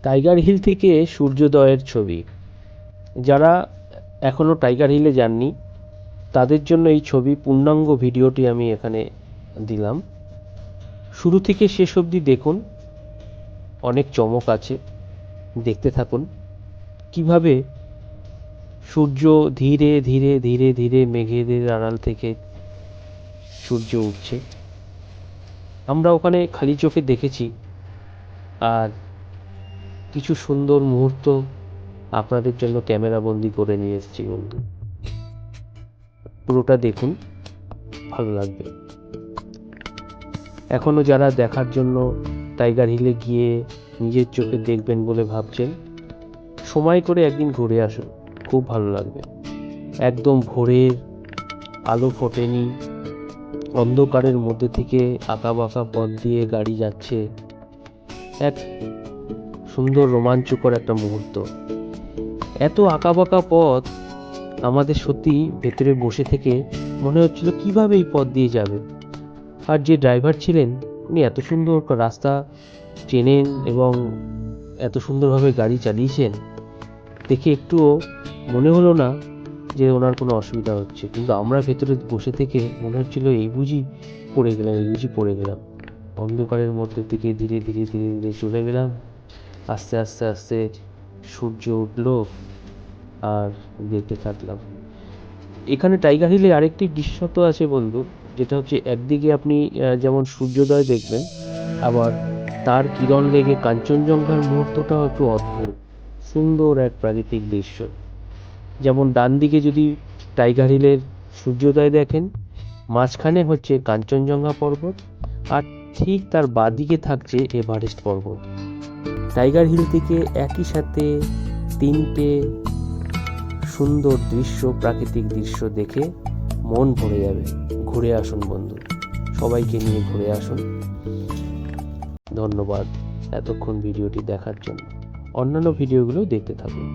Tiger hill থেকে সূর্যোদয়ের ছবি। যারা এখনও টাইগার হিলে যাননি তাদের জন্য এই ছবি পূর্ণাঙ্গ ভিডিওটি আমি এখানে দিলাম। শুরু থেকে শেষ অবধি দেখুন, অনেক চমক আছে, দেখতে থাকুন কিভাবে সূর্য ধীরে ধীরে ধীরে ধীরে মেঘেদের আড়াল থেকে সূর্য উঠছে। আমরা ওখানে খালি চোখে দেখেছি, আর কিছু সুন্দর মুহূর্ত আপনাদের জন্য ক্যামেরা বন্দি করে নিয়ে এসেছি বন্ধু। পুরোটা দেখুন, ভালো লাগবে। এখনও যারা দেখার জন্য টাইগার হিলে গিয়ে নিজের চোখে দেখবেন বলে ভাবছেন, সময় করে একদিন ঘুরে আসুন, খুব ভালো লাগবে। একদম ভোরের আলো ফোটেনি, অন্ধকারের মধ্যে থেকে আঁকা বাঁকা পথ দিয়ে গাড়ি যাচ্ছে, এক সুন্দর রোমাঞ্চকর একটা মুহূর্ত। এত আঁকা বাঁকা পথ, আমাদের সত্যি ভেতরে বসে থেকে মনে হচ্ছিল কিভাবে এই পথ দিয়ে যাবে। আর যে ড্রাইভার ছিলেন উনি এত সুন্দর রাস্তা চেনেন এবং এত সুন্দরভাবে গাড়ি চালিয়েছেন, দেখে একটুও মনে হলো না যে ওনার কোনো অসুবিধা হচ্ছে। কিন্তু আমরা ভেতরে বসে থেকে মনে হচ্ছিল এই বুঝি পড়ে গেলাম। অন্ধকারের মধ্যে থেকে ধীরে ধীরে ধীরে ধীরে চলে গেলাম। আস্তে আস্তে আস্তে সূর্য উঠলো আর দেখতে থাকলাম। এখানে টাইগার হিলে আরেকটি দৃশ্যত আছে বন্ধু, যেটা হচ্ছে একদিকে আপনি যেমন সূর্যোদয় দেখবেন, আবার তার কিরণ লেগে কাঞ্চনজঙ্ঘার মুহূর্তটাও একটু অদ্ভুত সুন্দর এক প্রাকৃতিক দৃশ্য। যেমন ডান দিকে যদি টাইগার হিলের সূর্যোদয় দেখেন, মাঝখানে হচ্ছে কাঞ্চনজঙ্ঘা পর্বত, আর ঠিক তার বাঁদিকে থাকছে এভারেস্ট পর্বত। টাইগার হিল থেকে একই সাথে তিনটে সুন্দর দৃশ্য, প্রাকৃতিক দৃশ্য দেখে মন ভরে যাবে। ঘুরে আসুন বন্ধু, সবাইকে নিয়ে ঘুরে আসুন। ধন্যবাদ এতক্ষণ ভিডিওটি দেখার জন্য। অন্যান্য ভিডিওগুলো দেখতে থাকুন।